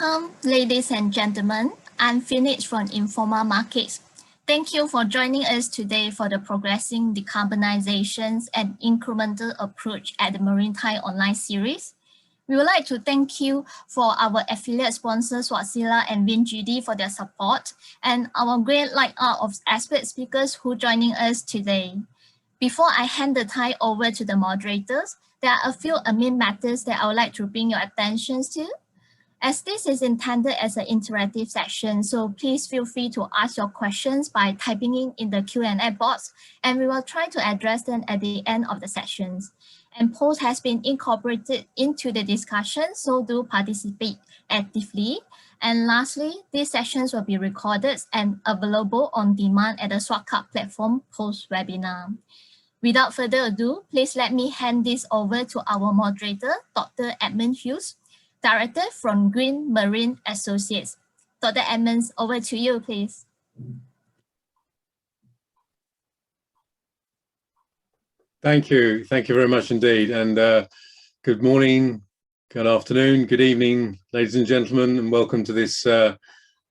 Welcome, ladies and gentlemen. I'm Phoenix from Informal Markets. Thank you for joining us today for the Progressing Decarbonization and Incremental Approach at the Maritime Online series. We would like to thank you for our affiliate sponsors, Wärtsilä and WinGD, for their support, and our great lineup of expert speakers who are joining us today. Before I hand the time over to the moderators, there are a few admin matters that I would like to bring your attention to. As this is intended as an interactive session, so please feel free to ask your questions by typing in the Q&A box, and we will try to address them at the end of the sessions. And polls has been incorporated into the discussion, so do participate actively. And lastly, these sessions will be recorded and available on demand at the Shortcut platform post-webinar. Without further ado, please let me hand this over to our moderator, Dr. Edmund Hughes, Director from Green Marine Associates. Dr. Edmonds, over to you, please. Thank you. Thank you very much indeed. And good morning, good afternoon, good evening, ladies and gentlemen, and welcome to this,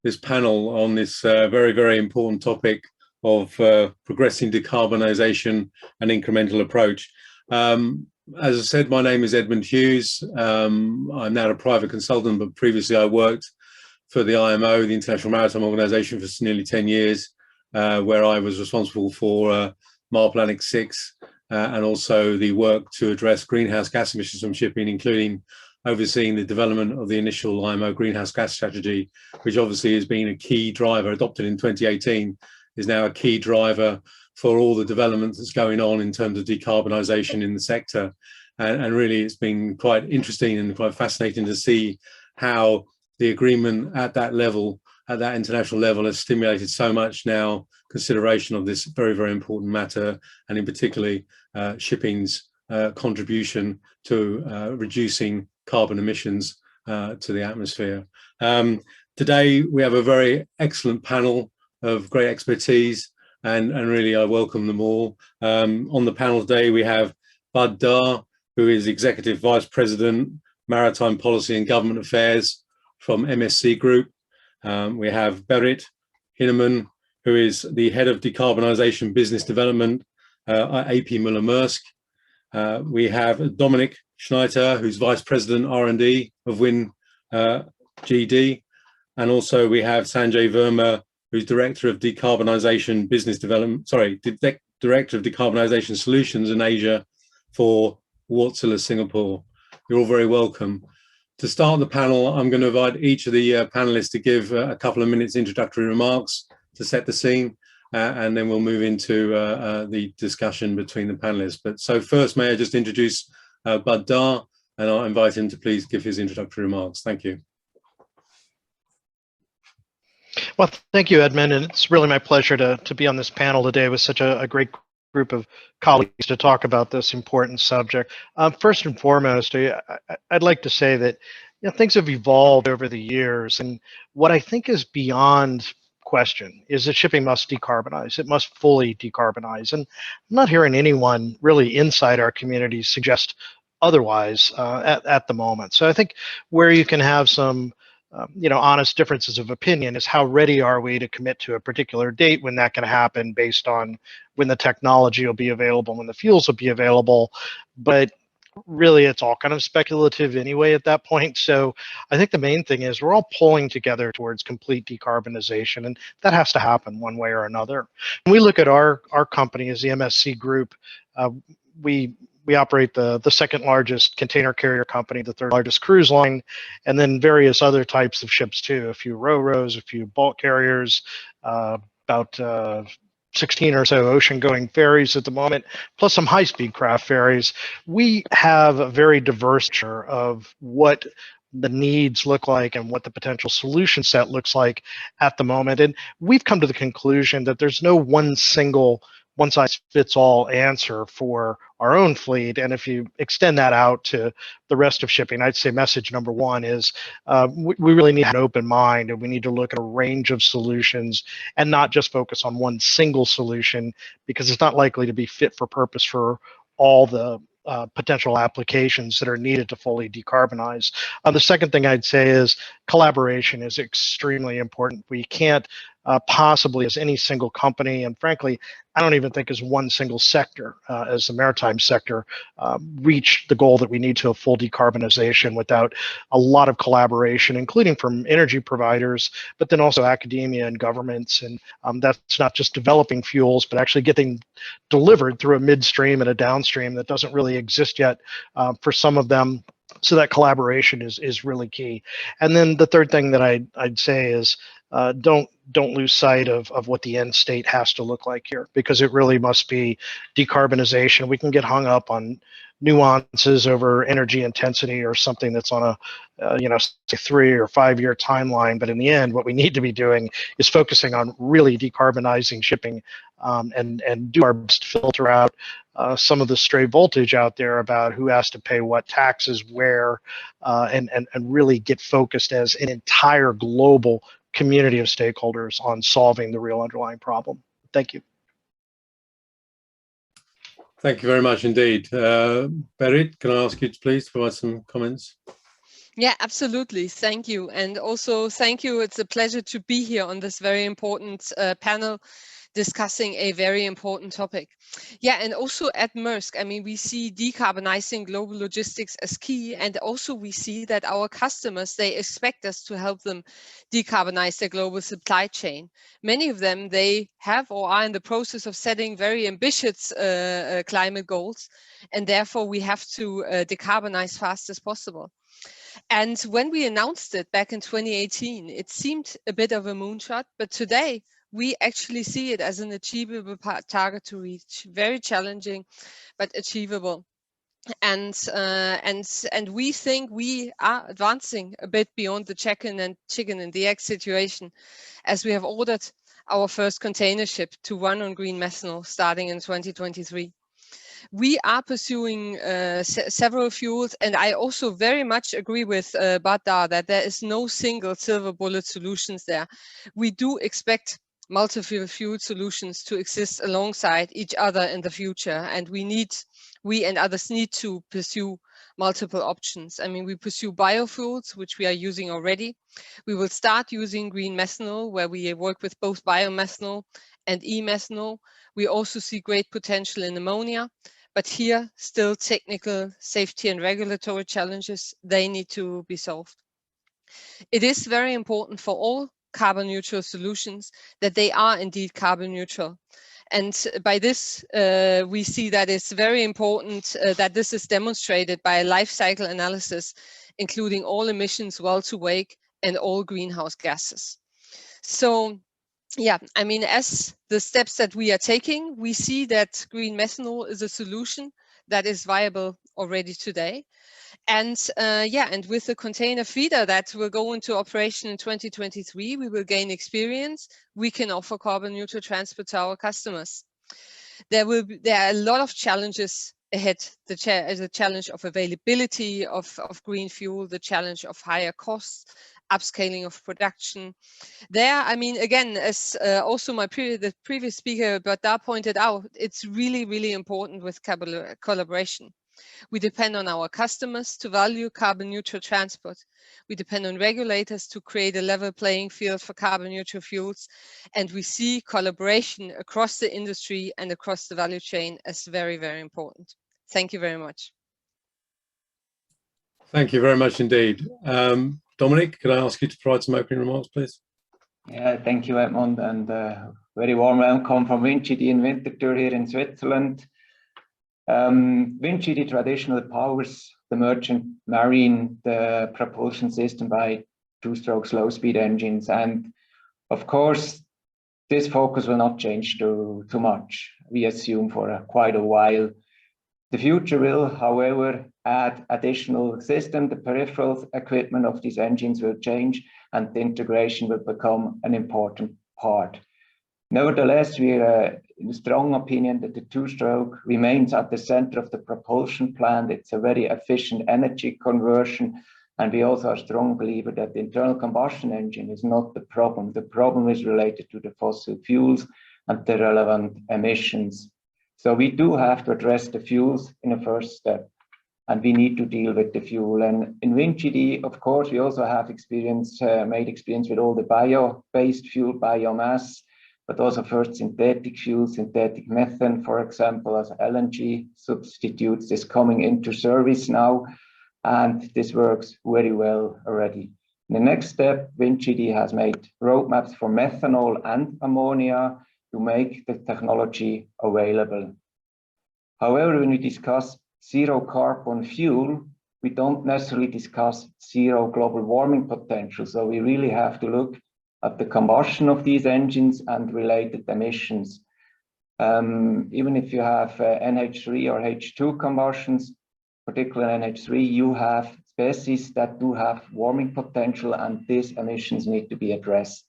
this panel on this very, very important topic of progressing decarbonisation and incremental approach. As I said, my name is Edmund Hughes. I'm now a private consultant, but previously I worked for the IMO, the International Maritime Organization, for nearly 10 years, where I was responsible for MARPL 6 and also the work to address greenhouse gas emissions from shipping, including overseeing the development of the initial IMO greenhouse gas strategy, which obviously has been a key driver, adopted in 2018, is now a key driver for all the development that's going on in terms of decarbonisation in the sector. And really it's been quite interesting and quite fascinating to see how the agreement at that level, at that international level, has stimulated so much now consideration of this very, very important matter, and in particularly shipping's contribution to reducing carbon emissions to the atmosphere. Today we have a very excellent panel of great expertise, and really I welcome them all. On the panel today we have Bud Dar, who is Executive Vice President, Maritime Policy and Government Affairs from MSC Group. We have Berit Hinnemann, who is the Head of Decarbonisation Business Development at AP Møller Mærsk. We have Dominik Schneider, who's Vice President R&D of WinGD. And also we have Sanjay Verma, who's Director of Decarbonisation Business Development, Director of Decarbonisation Solutions in Asia for Wärtsilä Singapore. You're all very welcome. To start the panel, I'm going to invite each of the panelists to give a couple of minutes introductory remarks to set the scene, and then we'll move into the discussion between the panelists. But so first, may I just introduce Bud Dar, and I'll invite him to please give his introductory remarks. Thank you. Well, thank you, Edmund, and it's really my pleasure to be on this panel today with such a great group of colleagues to talk about this important subject. First and foremost, I'd like to say that things have evolved over the years, and what I think is beyond question is that shipping must decarbonize. It must fully decarbonize, and I'm not hearing anyone really inside our community suggest otherwise at the moment. So I think where you can have some honest differences of opinion is how ready are we to commit to a particular date when that can happen based on when the technology will be available, when the fuels will be available. But really, it's all kind of speculative anyway at that point. So I think the main thing is we're all pulling together towards complete decarbonization, and that has to happen one way or another. When we look at our company as the MSC Group, we operate the second largest container carrier company, the third largest cruise line, and then various other types of ships too, a few ro-ros, a few bulk carriers, about 16 or so ocean-going ferries at the moment, plus some high-speed craft ferries. We have a very diverse picture of what the needs look like and what the potential solution set looks like at the moment. And we've come to the conclusion that there's no one single one-size-fits-all answer for our own fleet. And if you extend that out to the rest of shipping, I'd say message number one is we really need an open mind, and we need to look at a range of solutions and not just focus on one single solution, because it's not likely to be fit for purpose for all the potential applications that are needed to fully decarbonize. The second thing I'd say is collaboration is extremely important. We can't possibly, as any single company, and frankly, I don't even think as one single sector, as the maritime sector, reach the goal that we need to a full decarbonization without a lot of collaboration, including from energy providers, but then also academia and governments. And that's not just developing fuels, but actually getting delivered through a midstream and a downstream that doesn't really exist yet for some of them. So that collaboration is really key. And then the third thing that I'd say is don't lose sight of what the end state has to look like here, because it really must be decarbonization. We can get hung up on nuances over energy intensity or something that's on a say 3 or 5 year timeline, but in the end, what we need to be doing is focusing on really decarbonizing shipping, and do our best to filter out some of the stray voltage out there about who has to pay what taxes where, and really get focused as an entire global community of stakeholders on solving the real underlying problem. Thank you. Thank you very much indeed. Berit, can I ask you to please provide some comments? Yeah, absolutely. Thank you. And also thank you. It's a pleasure to be here on this very important panel discussing a very important topic. Yeah, and also at Maersk, I mean, we see decarbonizing global logistics as key, and also we see that our customers, they expect us to help them decarbonize their global supply chain. Many of them, they have or are in the process of setting very ambitious climate goals, and therefore we have to decarbonize fast as possible. And when we announced it back in 2018, it seemed a bit of a moonshot, but today we actually see it as an achievable target to reach. Very challenging, but achievable. And we think we are advancing a bit beyond the chicken and the egg situation, as we have ordered our first container ship to run on green methanol starting in 2023. We are pursuing several fuels, and I also very much agree with Badar that there is no single silver bullet solutions there. We do expect multiple fuel solutions to exist alongside each other in the future, and we and others need to pursue multiple options. I mean, we pursue biofuels, which we are using already. We will start using green methanol, where we work with both biomethanol and e-methanol. We also see great potential in ammonia, but here still technical, safety and regulatory challenges, they need to be solved. It is very important for all carbon neutral solutions that they are indeed carbon neutral. And by this, we see that it's very important that this is demonstrated by a life cycle analysis, including all emissions well to wake and all greenhouse gases. So yeah, I mean, as the steps that we are taking, we see that green methanol is a solution that is viable already today. And yeah, and with the container feeder that will go into operation in 2023, we will gain experience. We can offer carbon neutral transport to our customers. There are a lot of challenges ahead. The challenge of availability of green fuel, the challenge of higher costs, upscaling of production. There, I mean, again, as also the previous speaker, Badar pointed out, it's really, really important with collaboration. We depend on our customers to value carbon neutral transport. We depend on regulators to create a level playing field for carbon neutral fuels. And we see collaboration across the industry and across the value chain as very, very important. Thank you very much. Thank you very much indeed. Dominic, could I ask you to provide some opening remarks, please? Yeah, thank you, Edmund, and very warm welcome from Vincidi in Winterthur here in Switzerland. Vincidi traditionally powers the merchant marine, the propulsion system by two-stroke slow-speed engines, and of course, this focus will not change too much. We assume for quite a while. The future will, however, add additional system. The peripheral equipment of these engines will change, and the integration will become an important part. Nevertheless, we are in a strong opinion that the two-stroke remains at the center of the propulsion plant. It's a very efficient energy conversion, and we also are a strong believer that the internal combustion engine is not the problem. The problem is related to the fossil fuels and the relevant emissions. So we do have to address the fuels in a first step, and we need to deal with the fuel. And in WinGD, of course, we also have made experience with all the bio-based fuel, biomass, but also first synthetic fuel, synthetic methane, for example, as LNG substitutes is coming into service now, and this works very well already. In the next step, WinGD has made roadmaps for methanol and ammonia to make the technology available. However, when we discuss zero carbon fuel, we don't necessarily discuss zero global warming potential. So we really have to look at the combustion of these engines and related emissions. Even if you have NH3 or H2 combustions, particularly NH3, you have species that do have warming potential, and these emissions need to be addressed.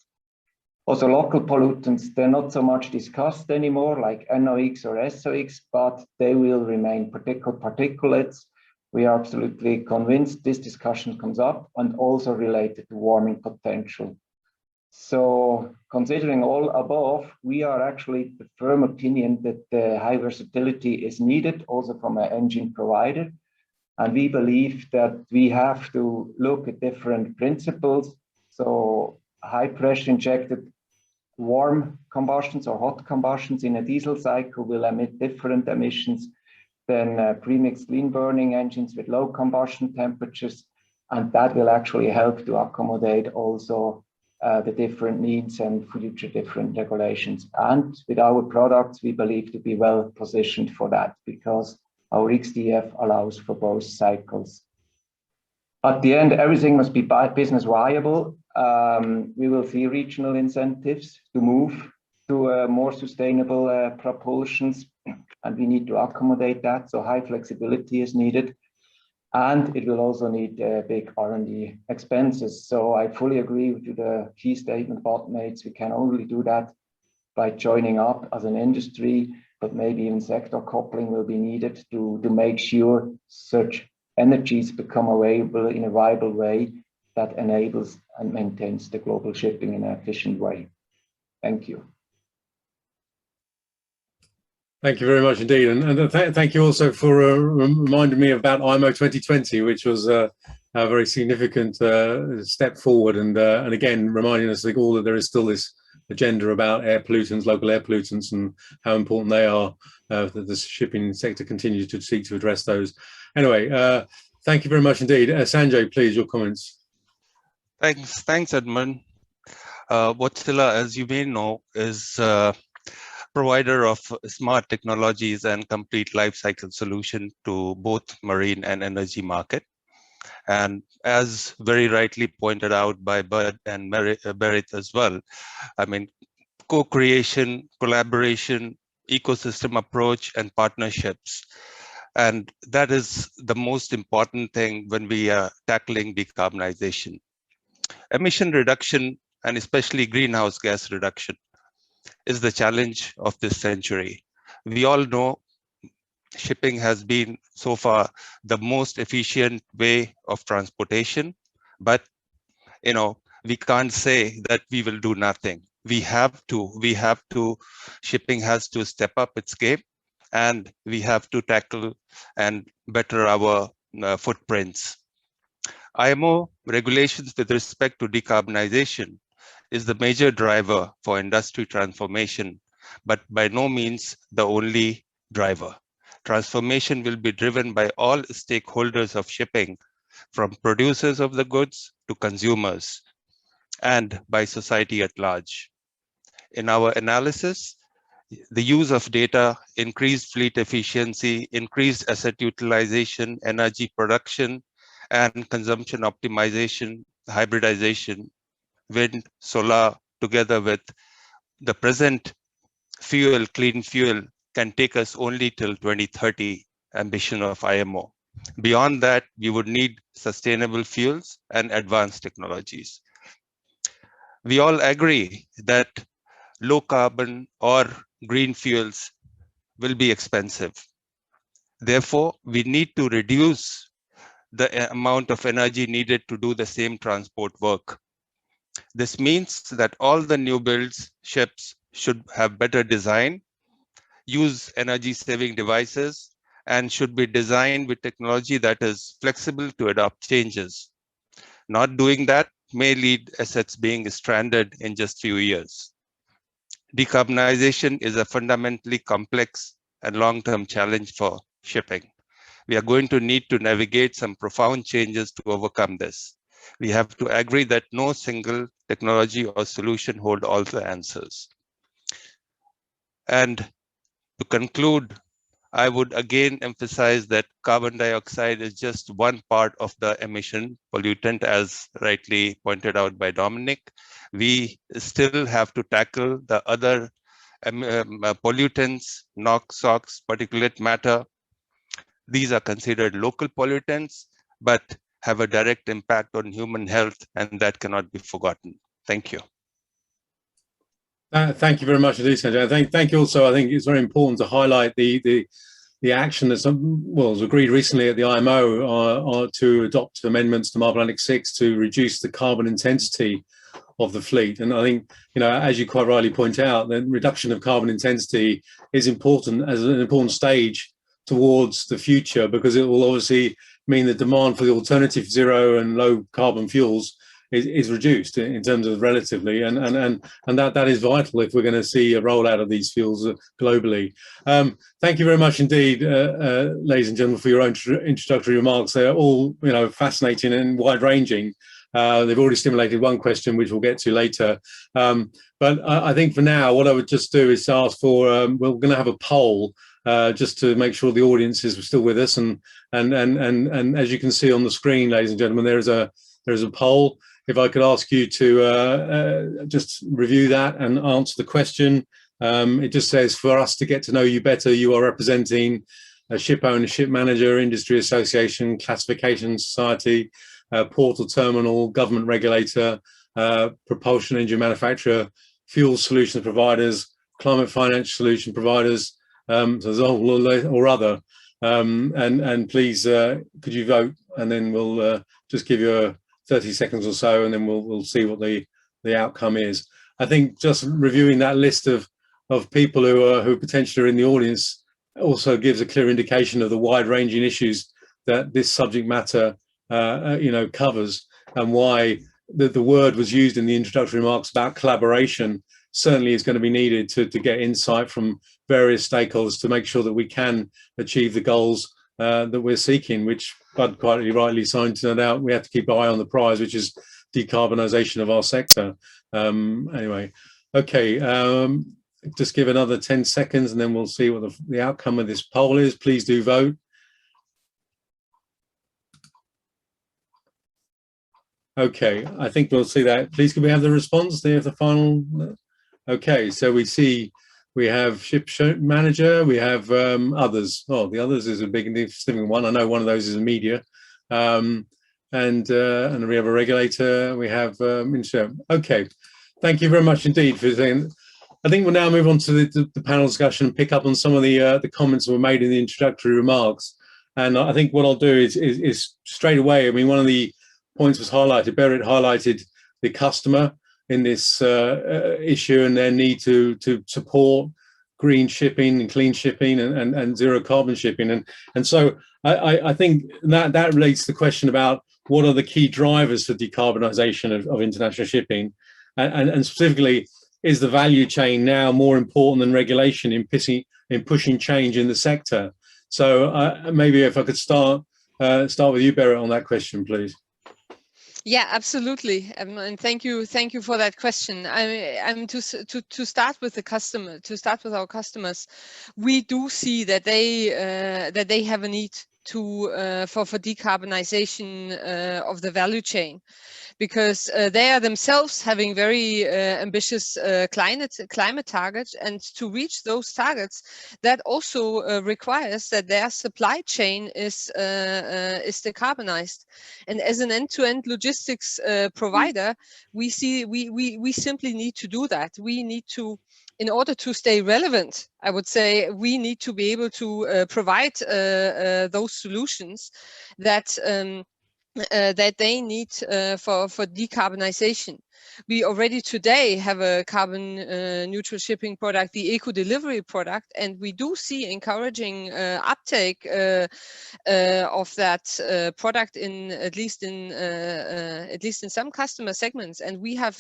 Also, local pollutants, they're not so much discussed anymore, like NOx or SOx, but they will remain, particulates. We are absolutely convinced this discussion comes up, and also related to warming potential. So considering all above, we are actually the firm opinion that the high versatility is needed also from an engine provider. And we believe that we have to look at different principles. So high pressure injected warm combustions or hot combustions in a diesel cycle will emit different emissions than premixed lean burning engines with low combustion temperatures. And that will actually help to accommodate also the different needs and future different regulations. And with our products, we believe to be well positioned for that, because our XDF allows for both cycles. At the end, everything must be business viable. We will see regional incentives to move to more sustainable propulsions, and we need to accommodate that. So high flexibility is needed. And it will also need big R&D expenses. So I fully agree with the key statement bot mates. We can only do that by joining up as an industry, but maybe even sector coupling will be needed to make sure such energies become available in a viable way that enables and maintains the global shipping in an efficient way. Thank you. Thank you very much indeed, and thank you also for reminding me about IMO 2020, which was a very significant step forward, and again reminding us all that there is still this agenda about air pollutants, local air pollutants, and how important they are. That the shipping sector continues to seek to address those. Anyway, thank you very much indeed. Sanjay, please, your comments. Thanks, Edmund. Wärtsilä, as you may know, is provider of smart technologies and complete life cycle solution to both marine and energy market. And as very rightly pointed out by Bud and Berit as well, I mean, co-creation, collaboration, ecosystem approach, and partnerships. And that is the most important thing when we are tackling decarbonization. Emission reduction, and especially greenhouse gas reduction, is the challenge of this century. We all know shipping has been so far the most efficient way of transportation, but we can't say that we will do nothing. We have to, shipping has to step up its game, and we have to tackle and better our footprints. IMO regulations with respect to decarbonization is the major driver for industry transformation, but by no means the only driver. Transformation will be driven by all stakeholders of shipping, from producers of the goods to consumers, and by society at large. In our analysis, the use of data, increased fleet efficiency, increased asset utilization, energy production, and consumption optimization, hybridization, wind, solar, together with the present fuel, clean fuel, can take us only till 2030 ambition of IMO. Beyond that, we would need sustainable fuels and advanced technologies. We all agree that low carbon or green fuels will be expensive. Therefore, we need to reduce the amount of energy needed to do the same transport work. This means that all the new builds ships should have better design, use energy-saving devices, and should be designed with technology that is flexible to adopt changes. Not doing that may lead assets being stranded in just few years. Decarbonization is a fundamentally complex and long-term challenge for shipping. We are going to need to navigate some profound changes to overcome this. We have to agree that no single technology or solution hold all the answers. And to conclude, I would again emphasize that carbon dioxide is just one part of the emission pollutant, as rightly pointed out by Dominic. We still have to tackle the other pollutants, NOx, SOx, particulate matter. These are considered local pollutants, but have a direct impact on human health, and that cannot be forgotten. Thank you. Thank you very much indeed, Sanjay. Thank you also. I think it's very important to highlight the action that was agreed recently at the IMO to adopt amendments to MARPOL Annex 6 to reduce the carbon intensity of the fleet. And I think, as you quite rightly point out, the reduction of carbon intensity is important as an important stage towards the future, because it will obviously mean the demand for the alternative zero and low carbon fuels is reduced in terms of relatively, and that is vital if we're going to see a rollout of these fuels globally. Thank you very much indeed, ladies and gentlemen, for your introductory remarks. They're all fascinating and wide-ranging. They've already stimulated one question, which we'll get to later. But I think for now, what I would just do is ask for, we're going to have a poll just to make sure the audience is still with us. And as you can see on the screen, ladies and gentlemen, there is a poll. If I could ask you to just review that and answer the question. It just says, for us to get to know you better, you are representing a ship owner, ship manager, industry association, classification society, port or terminal, government regulator, propulsion engine manufacturer, fuel solution providers, climate finance solution providers, so there's a whole lot or other. And please, could you vote? And then we'll just give you 30 seconds or so, and then we'll see what the outcome is. I think just reviewing that list of people who potentially are in the audience also gives a clear indication of the wide-ranging issues that this subject matter covers, and why the word was used in the introductory remarks about collaboration certainly is going to be needed to get insight from various stakeholders to make sure that we can achieve the goals that we're seeking, which Bud quite rightly pointed out. We have to keep an eye on the prize, which is decarbonisation of our sector. Anyway, okay, just give another 10 seconds and then we'll see what the outcome of this poll is. Please do vote. Okay, I think we'll see that. Please, can we have the response there, the final? Okay, so we have ship manager, we have others. Oh, the others is a big and significant one. I know one of those is a media. And we have a regulator, we have okay, thank you very much indeed for saying. I think we'll now move on to the panel discussion and pick up on some of the comments that were made in the introductory remarks. And I think what I'll do is straight away, I mean, one of the points was highlighted, Berit highlighted the customer in this issue and their need to support green shipping and clean shipping and zero carbon shipping. And so I think that relates to the question about what are the key drivers for decarbonisation of international shipping, and specifically, is the value chain now more important than regulation in pushing change in the sector? So maybe if I could start with you, Berit, on that question, please. Yeah, absolutely, and thank you for that question. I'm to start with the customer. To start with our customers, we do see that they have a need for decarbonization of the value chain, because they are themselves having very ambitious climate targets, and to reach those targets, that also requires that their supply chain is decarbonized. And as an end-to-end logistics provider, we simply need to do that. We need to, in order to stay relevant, I would say, we need to be able to provide those solutions that that they need for decarbonization. We already today have a carbon neutral shipping product, the eco delivery product, and we do see encouraging uptake of that product in at least in some customer segments, and we have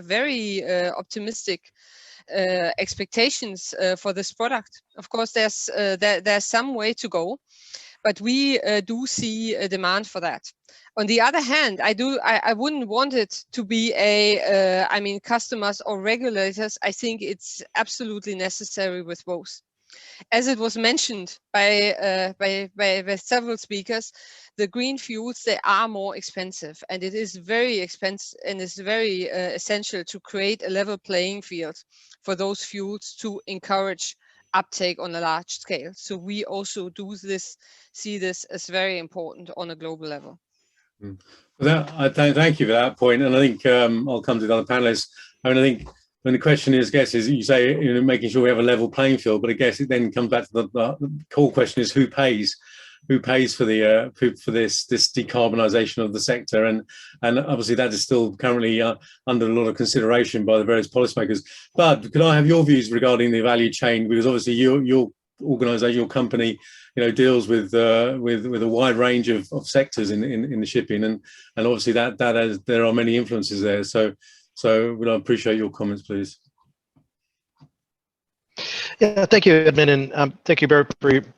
very optimistic expectations for this product. Of course, there's some way to go, but we do see a demand for that. On the other hand, I wouldn't want it to be I mean, customers or regulators. I think it's absolutely necessary with both. As it was mentioned by several speakers, the green fuels, they are more expensive, and it is very expensive, and it's very essential to create a level playing field for those fuels to encourage uptake on a large scale. So we also see this as very important on a global level. Thank you for that point, and I think I'll come to the other panelists. I mean, I think when the question is, you say, making sure we have a level playing field, but I guess it then comes back to the core question is who pays? Who pays for this decarbonisation of the sector? And obviously that is still currently under a lot of consideration by the various policymakers. But could I have your views regarding the value chain? Because obviously your organisation, your company, deals with a wide range of sectors in the shipping, and obviously there are many influences there. So would I appreciate your comments, please? Yeah, thank you, Edmund, and thank you, Barry,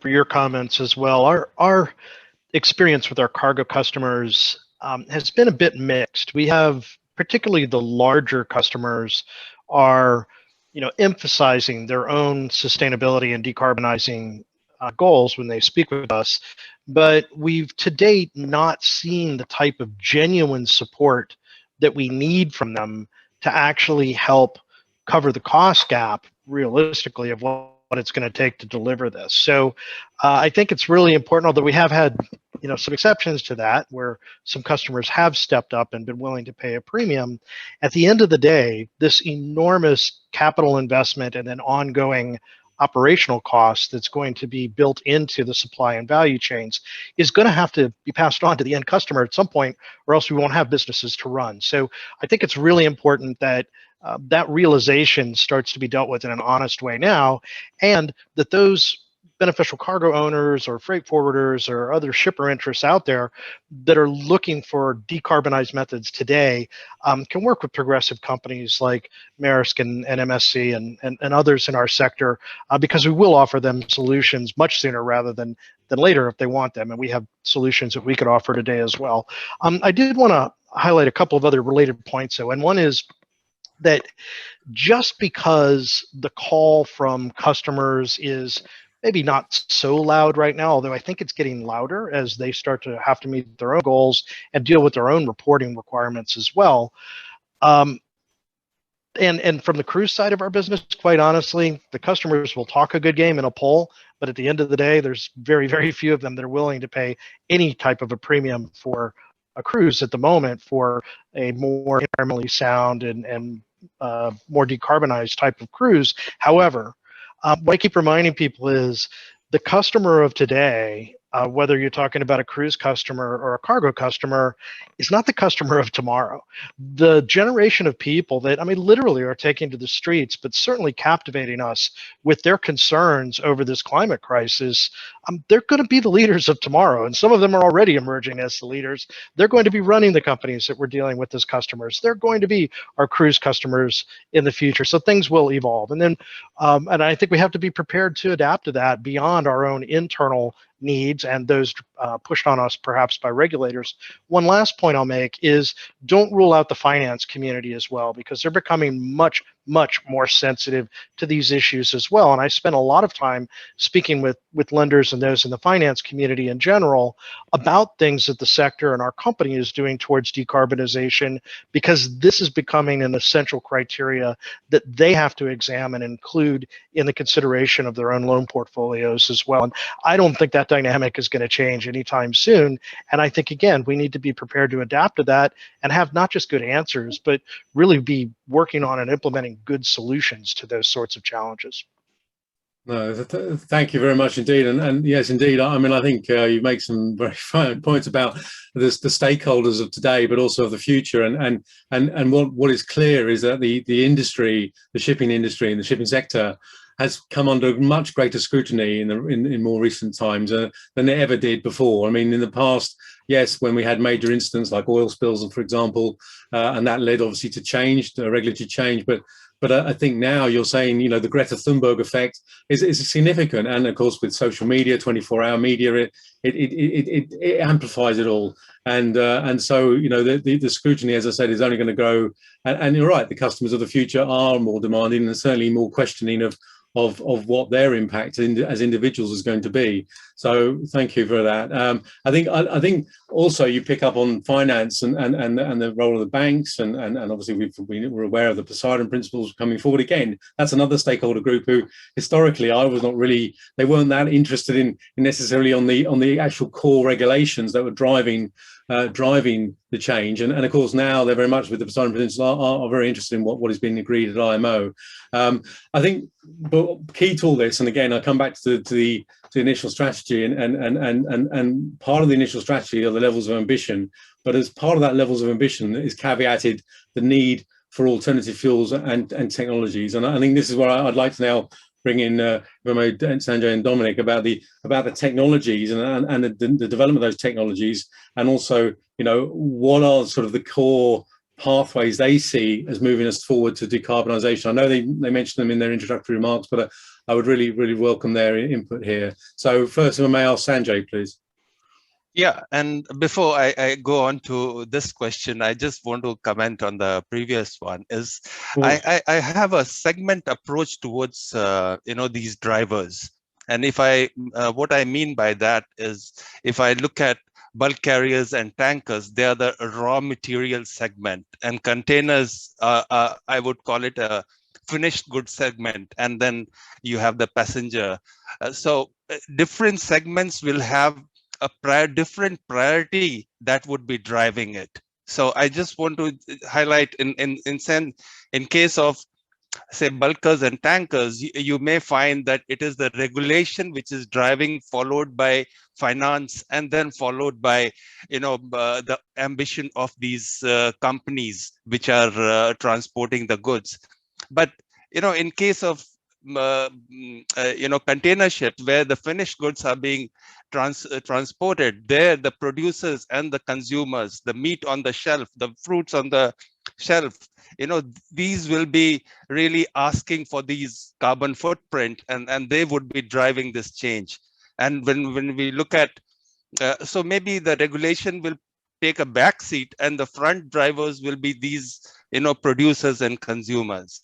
for your comments as well. Our experience with our cargo customers has been a bit mixed. We have, particularly the larger customers, are emphasizing their own sustainability and decarbonizing goals when they speak with us, but we've to date not seen the type of genuine support that we need from them to actually help cover the cost gap realistically of what it's going to take to deliver this. So I think it's really important, although we have had some exceptions to that where some customers have stepped up and been willing to pay a premium. At the end of the day, this enormous capital investment and then ongoing operational costs that's going to be built into the supply and value chains is going to have to be passed on to the end customer at some point, or else we won't have businesses to run. So I think it's really important that that realization starts to be dealt with in an honest way now, and that those beneficial cargo owners or freight forwarders or other shipper interests out there that are looking for decarbonized methods today can work with progressive companies like Maersk and MSC and others in our sector, because we will offer them solutions much sooner rather than later if they want them, and we have solutions that we could offer today as well. I did want to highlight a couple of other related points though, and one is that just because the call from customers is maybe not so loud right now, although I think it's getting louder as they start to have to meet their own goals and deal with their own reporting requirements as well. And from the cruise side of our business, quite honestly, the customers will talk a good game in a poll, but at the end of the day, there's very, very few of them that are willing to pay any type of a premium for a cruise at the moment for a more environmentally sound and more decarbonized type of cruise. However, what I keep reminding people is the customer of today, whether you're talking about a cruise customer or a cargo customer, is not the customer of tomorrow. The generation of people that, I mean, literally are taking to the streets, but certainly captivating us with their concerns over this climate crisis, they're going to be the leaders of tomorrow. And some of them are already emerging as the leaders. They're going to be running the companies that we're dealing with as customers. They're going to be our cruise customers in the future. So things will evolve. And then, and I think we have to be prepared to adapt to that beyond our own internal needs and those pushed on us perhaps by regulators. One last point I'll make is don't rule out the finance community as well, because they're becoming much more sensitive to these issues as well. And I spent a lot of time speaking with lenders and those in the finance community in general about things that the sector and our company is doing towards decarbonization, because this is becoming an essential criteria that they have to examine and include in the consideration of their own loan portfolios as well. And I don't think that dynamic is going to change anytime soon. And I think, again, we need to be prepared to adapt to that and have not just good answers, but really be working on and implementing good solutions to those sorts of challenges. No, thank you very much indeed, and yes, indeed. I mean, I think you make some very fine points about the stakeholders of today, but also of the future. And what is clear is that the industry, the shipping industry, and the shipping sector has come under much greater scrutiny in more recent times than it ever did before. I mean, in the past, yes, when we had major incidents like oil spills, for example, and that led obviously to change, regulatory change, but I think now you're saying, you know, the Greta Thunberg effect is significant, and of course with social media, 24-hour media, it amplifies it all, and so, you know, the scrutiny, as I said, is only going to grow, and you're right, the customers of the future are more demanding and certainly more questioning of what their impact as individuals is going to be. So thank you for that. I think also you pick up on finance and the role of the banks, and obviously we're aware of the Poseidon principles coming forward again. That's another stakeholder group who historically they weren't that interested in necessarily on the actual core regulations that were driving the change, and of course now they're very much with the Poseidon principles are very interested in what is being agreed at IMO. I think, but key to all this, and again I come back to the initial strategy, and part of the initial strategy are the levels of ambition, but as part of that levels of ambition is caveated the need for alternative fuels and technologies, and I think this is where I'd like to now bring in Sanjay and Dominic about the technologies and the development of those technologies, and also, you know, what are sort of the core pathways they see as moving us forward to decarbonisation. I know they mentioned them in their introductory remarks, but I would really welcome their input here. So first, if I may ask Sanjay, please. Yeah, and before I go on to this question, I just want to comment on the previous one. Is I have a segment approach towards these drivers, and if what I mean by that is, if I look at bulk carriers and tankers, they are the raw material segment, and containers, I would call it a finished goods segment, and then you have the passenger. So different segments will have a different priority that would be driving it. So I just want to highlight in case of, say, bulkers and tankers, you may find that it is the regulation which is driving, followed by finance, and then followed by, the ambition of these companies which are transporting the goods. But, in case of container ships, where the finished goods are being transported, there the producers and the consumers, the meat on the shelf, the fruits on the shelf, these will be really asking for these carbon footprint, and they would be driving this change. And when we look at, so maybe the regulation will take a back seat, and the front drivers will be these, producers and consumers.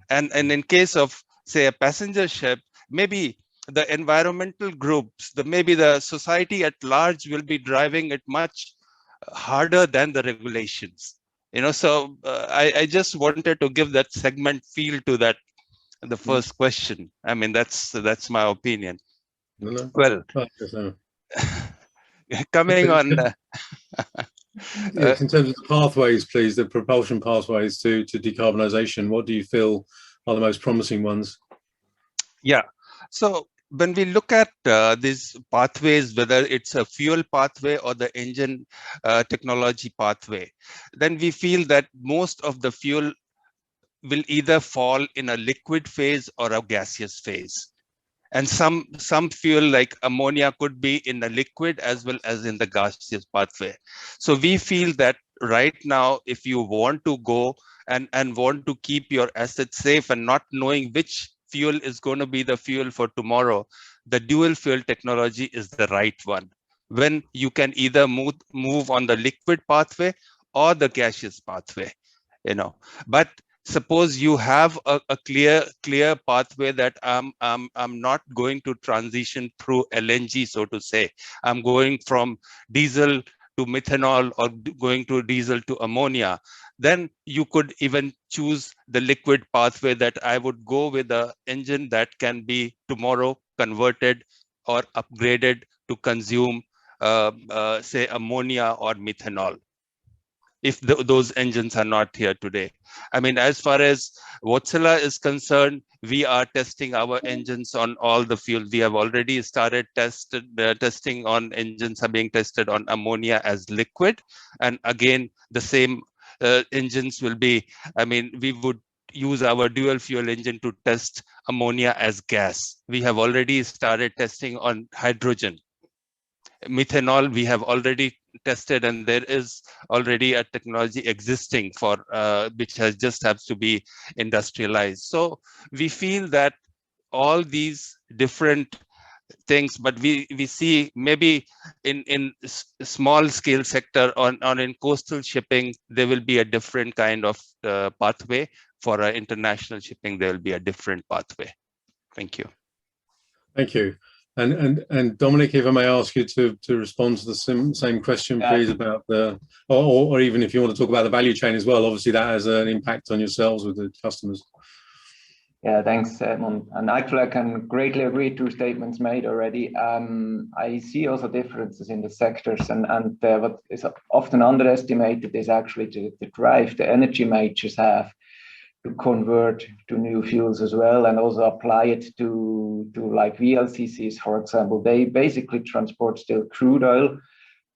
And in case of, say, a passenger ship, maybe the environmental groups, maybe the society at large will be driving it much harder than the regulations. So I just wanted to give that segment feel to that, the first question. I mean, that's my opinion. No. Well, coming on. Yes, in terms of the pathways, please, the propulsion pathways to decarbonisation, what do you feel are the most promising ones? Yeah, so when we look at these pathways, whether it's a fuel pathway or the engine technology pathway, then we feel that most of the fuel will either fall in a liquid phase or a gaseous phase. And some fuel like ammonia could be in the liquid as well as in the gaseous pathway. So we feel that right now, if you want to go and want to keep your assets safe and not knowing which fuel is going to be the fuel for tomorrow, the dual fuel technology is the right one, when you can either move on the liquid pathway or the gaseous pathway. But suppose you have a clear pathway that I'm not going to transition through LNG, so to say. I'm going from diesel to methanol, or going to diesel to ammonia. Then you could even choose the liquid pathway, that I would go with an engine that can be tomorrow converted or upgraded to consume, say, ammonia or methanol. if those engines are not here today. I mean, as far as Wärtsilä is concerned, we are testing our engines on all the fuel. We have already started testing on engines are being tested on ammonia as liquid. And again, the same engines will be, I mean, we would use our dual fuel engine to test ammonia as gas. We have already started testing on hydrogen. Methanol, we have already tested, and there is already a technology existing for which has to be industrialized. So we feel that all these different things, but we see maybe in small scale sector on in coastal shipping, there will be a different kind of pathway. For international shipping, there will be a different pathway. Thank you. Thank you. And Dominic, if I may ask you to respond to the same question, please, about the, or even if you want to talk about the value chain as well. Obviously, that has an impact on yourselves with the customers. Yeah, thanks, Edmund. And actually, I can greatly agree to statements made already. I see also differences in the sectors, and what is often underestimated is actually the drive the energy majors have to convert to new fuels as well, and also apply it to like VLCCs, for example. They basically transport still crude oil,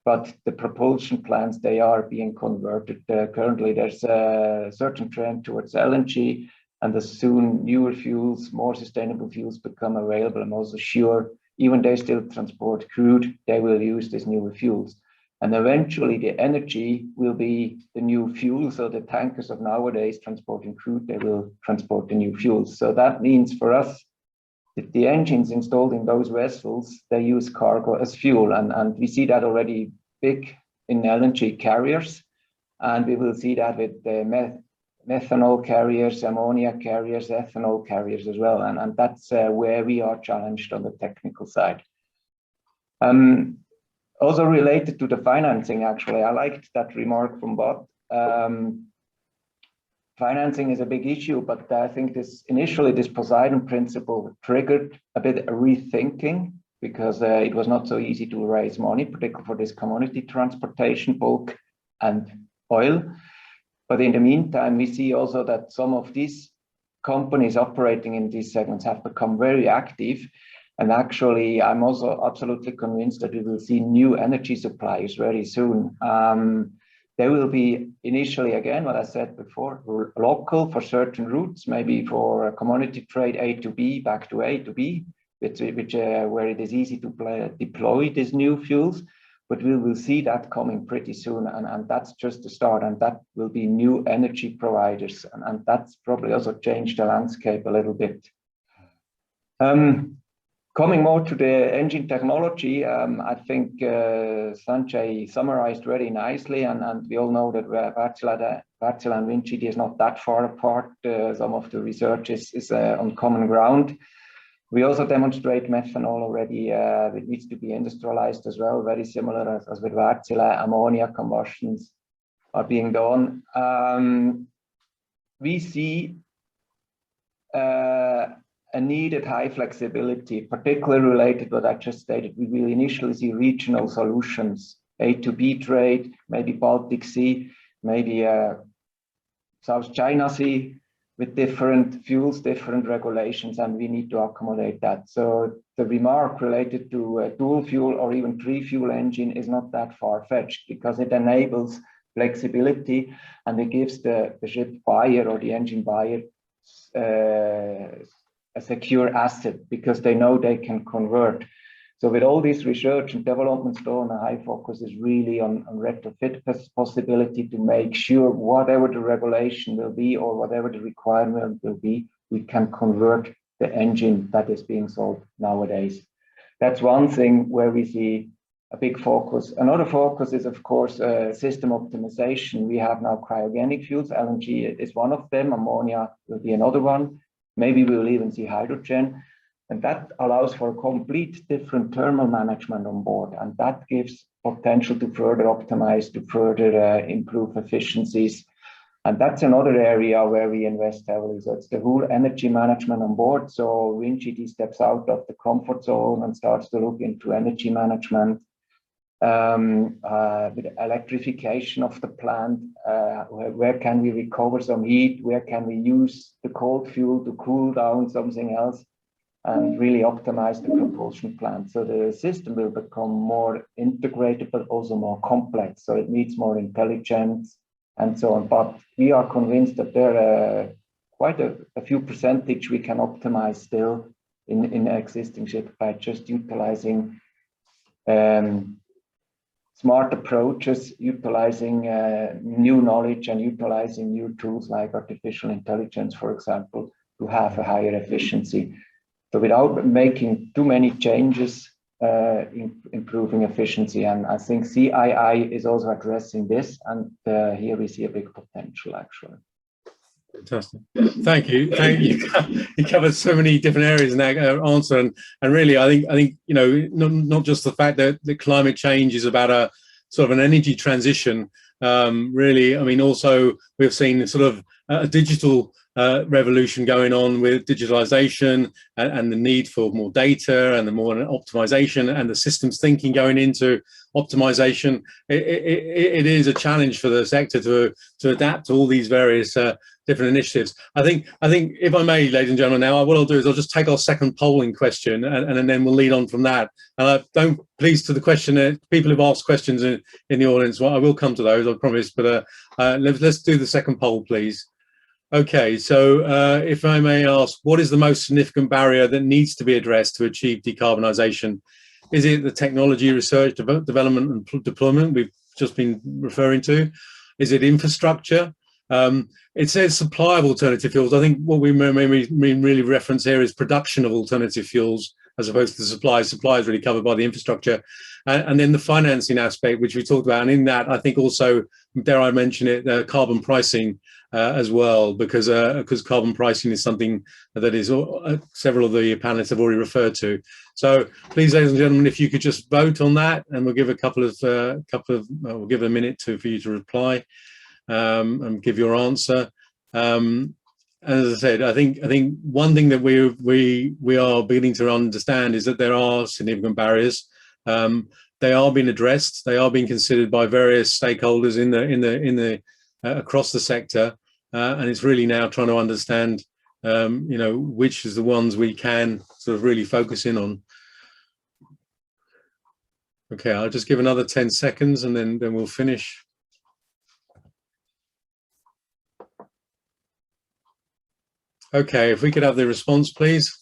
but the propulsion plants, they are being converted. Currently, there's a certain trend towards LNG, and as soon newer fuels, more sustainable fuels become available, I'm also sure, even they still transport crude, they will use these newer fuels. And eventually the energy will be the new fuel. So the tankers of nowadays transporting crude, they will transport the new fuels. So that means for us, that the engines installed in those vessels, they use cargo as fuel. And we see that already big in LNG carriers. And we will see that with the methanol carriers, ammonia carriers, ethanol carriers as well. And that's where we are challenged on the technical side. Also related to the financing, actually, I liked that remark from Bob. Financing is a big issue, but I think this Poseidon principle triggered a bit of rethinking, because it was not so easy to raise money, particularly for this commodity transportation, bulk and oil. But in the meantime, we see also that some of these companies operating in these segments have become very active. And actually, I'm also absolutely convinced that we will see new energy suppliers very soon. They will be initially, again, what I said before, local for certain routes, maybe for commodity trade A to B, back to A to B, where it is easy to deploy these new fuels. But we will see that coming pretty soon. And that's just the start. And that will be new energy providers. And that's probably also changed the landscape a little bit. Coming more to the engine technology, I think Sanjay summarized very nicely, and we all know that Wärtsilä and WinGD is not that far apart. Some of the research is on common ground. We also demonstrate methanol already. It needs to be industrialized as well, very similar as with Wärtsilä. Ammonia combustions are being done. We see a needed high flexibility, particularly related to what I just stated. We will initially see regional solutions, A to B trade, maybe Baltic Sea, maybe South China Sea, with different fuels, different regulations, and we need to accommodate that. So the remark related to a dual fuel or even three-fuel engine is not that far-fetched, because it enables flexibility, and it gives the ship buyer or the engine buyer a secure asset, because they know they can convert. So with all this research and development done, a high focus is really on retrofit possibility to make sure whatever the regulation will be or whatever the requirement will be, we can convert the engine that is being sold nowadays. That's one thing where we see a big focus. Another focus is, of course, system optimization. We have now cryogenic fuels. LNG is one of them. Ammonia will be another one. Maybe we will even see hydrogen. And that allows for a complete different thermal management on board. And that gives potential to further optimize, to further improve efficiencies. And that's another area where we invest heavily. So it's the whole energy management on board. So WinGD steps out of the comfort zone and starts to look into energy management. with electrification of the plant, where can we recover some heat, where can we use the cold fuel to cool down something else, and really optimize the propulsion plant. So the system will become more integrated, but also more complex. So it needs more intelligence and so on. But we are convinced that there are quite a few percentage we can optimize still in existing ship by just utilizing smart approaches, utilizing new knowledge and utilizing new tools like artificial intelligence, for example, to have a higher efficiency. So without making too many changes, improving efficiency. And I think CII is also addressing this. And here we see a big potential, actually. Fantastic. Thank you. You covered so many different areas in that answer, and really, I think you know, not just the fact that the climate change is about a sort of an energy transition. Really, I mean, also we've seen sort of a digital revolution going on with digitalization and the need for more data and the more optimization and the systems thinking going into optimization. It is a challenge for the sector to adapt to all these various different initiatives. I think if I may, ladies and gentlemen, now what I'll do is I'll just take our second polling question and then we'll lead on from that. Don't please to the question, people who've asked questions in the audience, well, I will come to those, I promise, but let's do the second poll, please. Okay, so if I may ask, what is the most significant barrier that needs to be addressed to achieve decarbonisation? Is it the technology research, development and deployment we've just been referring to? Is it infrastructure? It says supply of alternative fuels. I think what we really reference here is production of alternative fuels as opposed to the supply. Supply is really covered by the infrastructure. And then the financing aspect, which we talked about. And in that, I think also, dare I mention it, carbon pricing as well, because carbon pricing is something that is several of the panelists have already referred to. So please, ladies and gentlemen, if you could just vote on that, and we'll give we'll give a minute for you to reply and give your answer. As I said, I think one thing that we are beginning to understand is that there are significant barriers. They are being addressed. They are being considered by various stakeholders in the across the sector, and it's really now trying to understand, you know, which is the ones we can sort of really focus in on. Okay, I'll just give another 10 seconds, and then we'll finish. Okay, if we could have the response, please.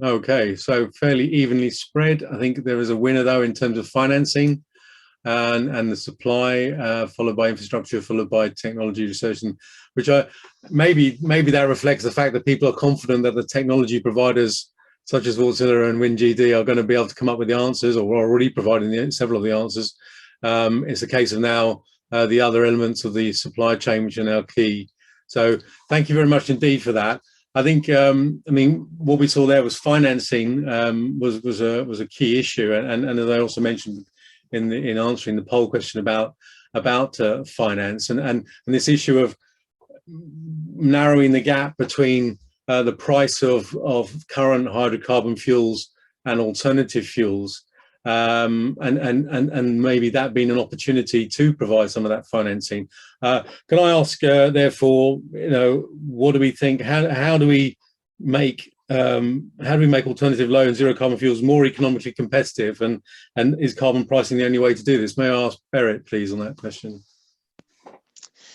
Okay, so fairly evenly spread. I think there is a winner though in terms of financing and the supply, followed by infrastructure, followed by technology research, and which maybe that reflects the fact that people are confident that the technology providers such as Wärtsilä and WinGD are going to be able to come up with the answers, or are already providing several of the answers. It's a case of now the other elements of the supply chain which are now key. So thank you very much indeed for that. I think, I mean, what we saw there was financing was a key issue, and as I also mentioned in answering the poll question about finance and this issue of narrowing the gap between the price of current hydrocarbon fuels and alternative fuels, and maybe that being an opportunity to provide some of that financing. Can I ask, therefore, you know, what do we think? How do we make alternative low and zero carbon fuels more economically competitive? And is carbon pricing the only way to do this? May I ask Berit, please, on that question?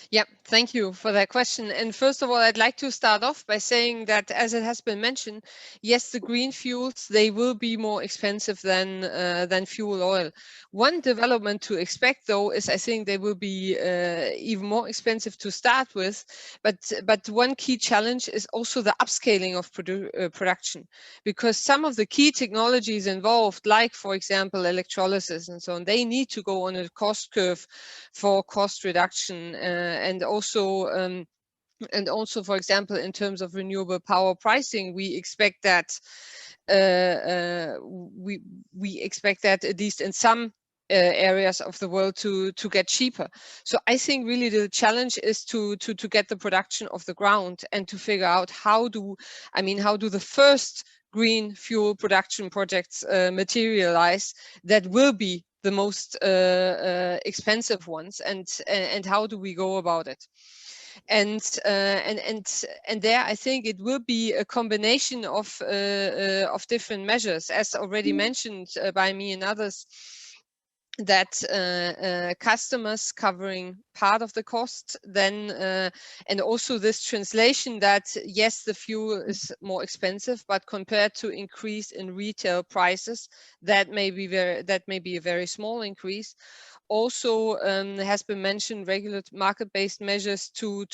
Yeah, thank you for that question. And first of all, I'd like to start off by saying that, as it has been mentioned, yes, the green fuels, they will be more expensive than fuel oil. One development to expect, though, is I think they will be even more expensive to start with. But one key challenge is also the upscaling of production, because some of the key technologies involved, like, for example, electrolysis and so on, they need to go on a cost curve for cost reduction. And also, for example, in terms of renewable power pricing, we expect that we expect that at least in some areas of the world to get cheaper. So I think really the challenge is to get the production off the ground and to figure out how do the first green fuel production projects materialize, that will be the most expensive ones, and how do we go about it? And there I think it will be a combination of different measures, as already mentioned by me and others, that customers covering part of the cost, then and also this translation that yes, the fuel is more expensive, but compared to increase in retail prices, that may be a very small increase. Also has been mentioned regular market-based measures to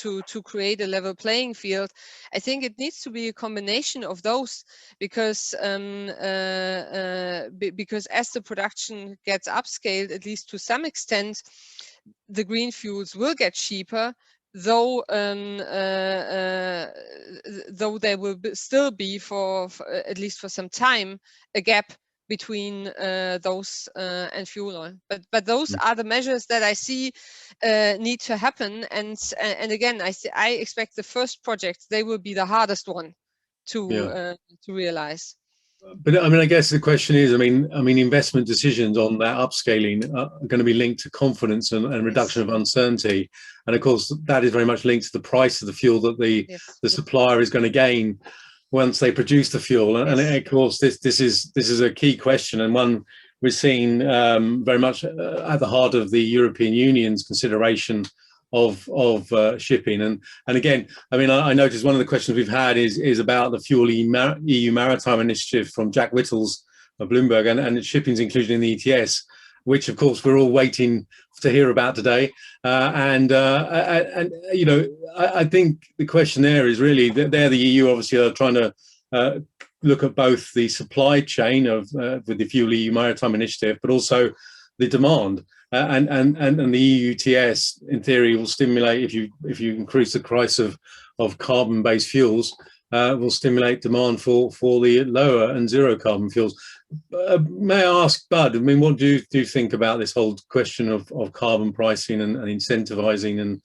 create a level playing field. I think it needs to be a combination of those, because as the production gets upscaled, at least to some extent, the green fuels will get cheaper, though there will still be for at least for some time a gap between those and fuel oil. But those are the measures that I see need to happen. And again, I expect the first projects, they will be the hardest one to realize. But I mean, I guess the question is, I mean, investment decisions on that upscaling are going to be linked to confidence and reduction of uncertainty, and of course that is very much linked to the price of the fuel that the supplier is going to gain once they produce the fuel. And of course, this is a key question, and one we're seeing very much at the heart of the European Union's consideration of shipping. And again, I mean, I noticed one of the questions we've had is about the Fuel EU Maritime Initiative from Jack Whittles of Bloomberg, and shipping's included in the ETS, which of course we're all waiting to hear about today. And you know, I think the question there is really that the EU obviously are trying to look at both the supply chain of with the Fuel EU Maritime Initiative, but also the demand. And the EU ETS in theory will stimulate, if you increase the price of carbon-based fuels, will stimulate demand for the lower and zero carbon fuels. May I ask, Bud, I mean, what do you think about this whole question of carbon pricing and incentivizing and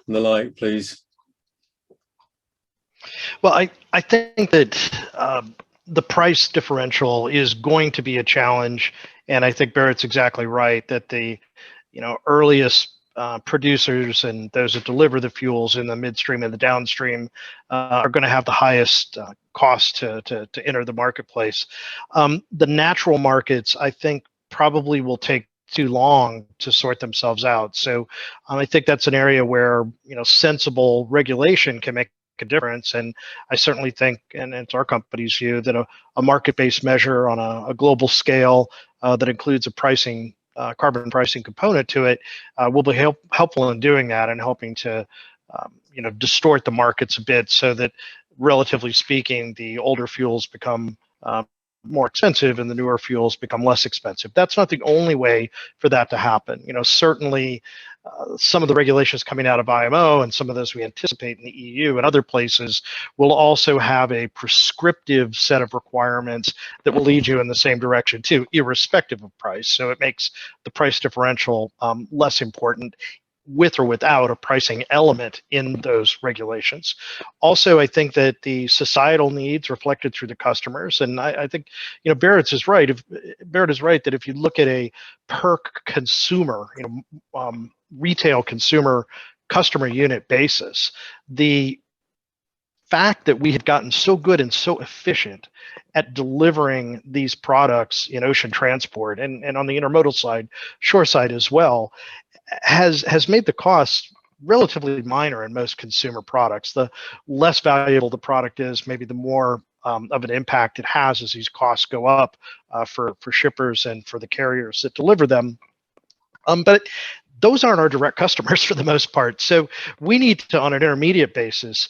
the like, please? Well, I think that the price differential is going to be a challenge, and I think Barrett's exactly right that the earliest producers and those that deliver the fuels in the midstream and the downstream are going to have the highest cost to enter the marketplace. The natural markets, I think, probably will take too long to sort themselves out. So I think that's an area where sensible regulation can make a difference. And I certainly think, and it's our company's view, that a market-based measure on a global scale that includes a carbon pricing component to it will be helpful in doing that and helping to distort the markets a bit, so that relatively speaking, the older fuels become more expensive and the newer fuels become less expensive. That's not the only way for that to happen. Certainly some of the regulations coming out of IMO and some of those we anticipate in the EU and other places will also have a prescriptive set of requirements that will lead you in the same direction too, irrespective of price. So it makes the price differential less important, with or without a pricing element in those regulations. Also, I think that the societal needs reflected through the customers, and I think Barrett is right. Barrett is right that if you look at a per consumer, retail consumer customer unit basis, the fact that we had gotten so good and so efficient at delivering these products in ocean transport and on the intermodal side, shore side as well, has made the cost relatively minor in most consumer products. The less valuable the product is, maybe the more of an impact it has as these costs go up for shippers and for the carriers that deliver them. But those aren't our direct customers for the most part. So we need to, on an intermediate basis,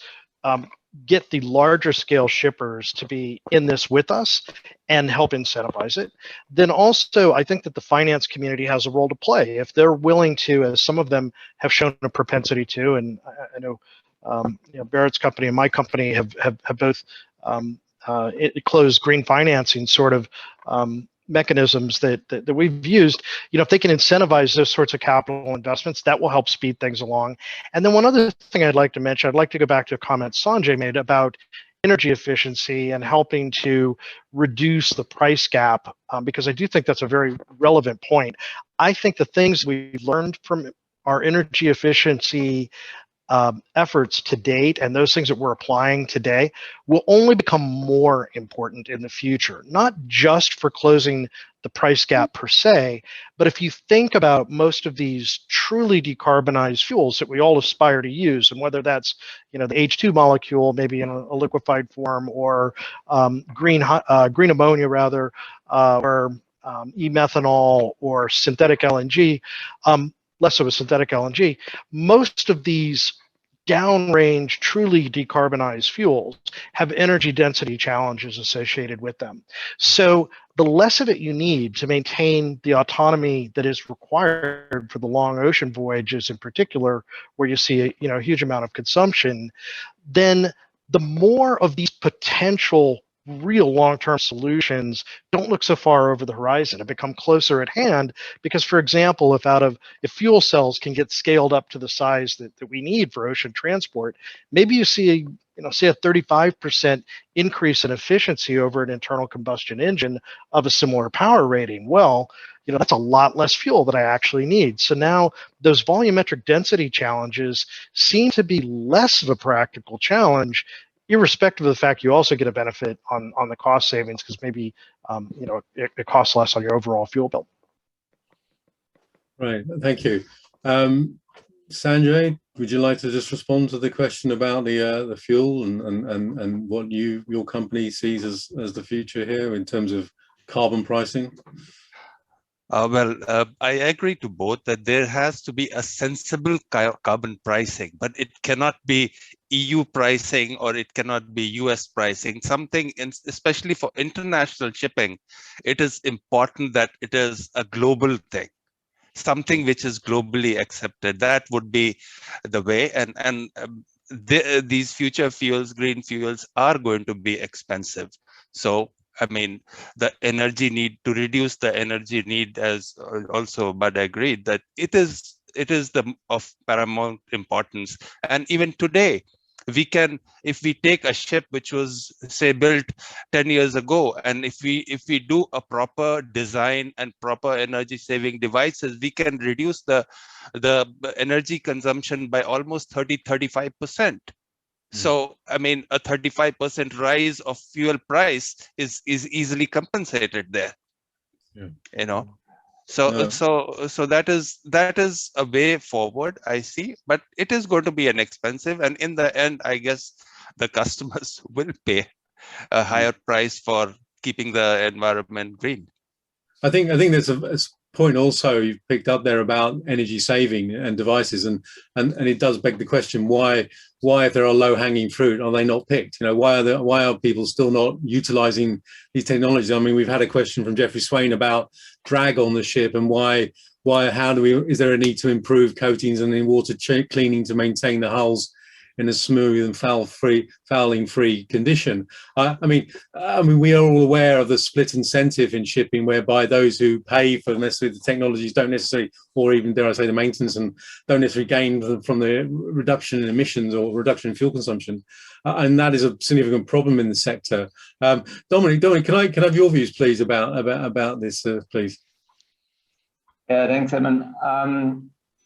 get the larger scale shippers to be in this with us and help incentivize it. Then also, I think that the finance community has a role to play. If they're willing to, as some of them have shown a propensity to, and I know Barrett's company and my company have both closed green financing sort of mechanisms that we've used, if they can incentivize those sorts of capital investments, that will help speed things along. And then one other thing I'd like to mention, I'd like to go back to a comment Sanjay made about energy efficiency and helping to reduce the price gap, because I do think that's a very relevant point. I think the things we've learned from our energy efficiency efforts to date and those things that we're applying today will only become more important in the future, not just for closing the price gap per se, but if you think about most of these truly decarbonized fuels that we all aspire to use, and whether that's the H2 molecule, maybe in a liquefied form, or green ammonia rather, or e-methanol or synthetic LNG, less of a synthetic LNG, most of these downrange, truly decarbonized fuels have energy density challenges associated with them. So the less of it you need to maintain the autonomy that is required for the long ocean voyages in particular, where you see a huge amount of consumption, then the more of these potential real long-term solutions don't look so far over the horizon and become closer at hand. Because, for example, if fuel cells can get scaled up to the size that we need for ocean transport, maybe you see say a 35% increase in efficiency over an internal combustion engine of a similar power rating. Well, that's a lot less fuel that I actually need. So now those volumetric density challenges seem to be less of a practical challenge, irrespective of the fact you also get a benefit on the cost savings, because maybe it costs less on your overall fuel bill. Right, thank you. Sanjay, would you like to just respond to the question about the fuel and what your company sees as the future here in terms of carbon pricing? I agree to both that there has to be a sensible carbon pricing, but it cannot be EU pricing or it cannot be US pricing. Something, especially for international shipping, it is important that it is a global thing, something which is globally accepted. That would be the way. And these future fuels, green fuels, are going to be expensive. So I mean, the energy need to reduce the energy need, as also Bud agreed, that it is of paramount importance. And even today, we can, if we take a ship which was, say, built 10 years ago, and if we do a proper design and proper energy saving devices, we can reduce the energy consumption by almost 30-35%. So, I mean, a 35% rise of fuel price is easily compensated there. Yeah. So that is a way forward, I see, but it is going to be an expensive, and in the end, I guess the customers will pay a higher price for keeping the environment green. I think there's a point also you've picked up there about energy saving and devices, and it does beg the question, why if there are low-hanging fruit are they not picked? Why are people still not utilizing these technologies? I mean, we've had a question from Jeffrey Swain about drag on the ship, and is there a need to improve coatings and in water cleaning to maintain the hulls in a smooth and fouling-free condition? I mean, we are all aware of the split incentive in shipping, whereby those who pay for necessarily the technologies don't necessarily, or even dare I say the maintenance, and don't necessarily gain from the reduction in emissions or reduction in fuel consumption, and that is a significant problem in the sector. Dominic, can I have your views, please, about this, please? Yeah, thanks, Edmund.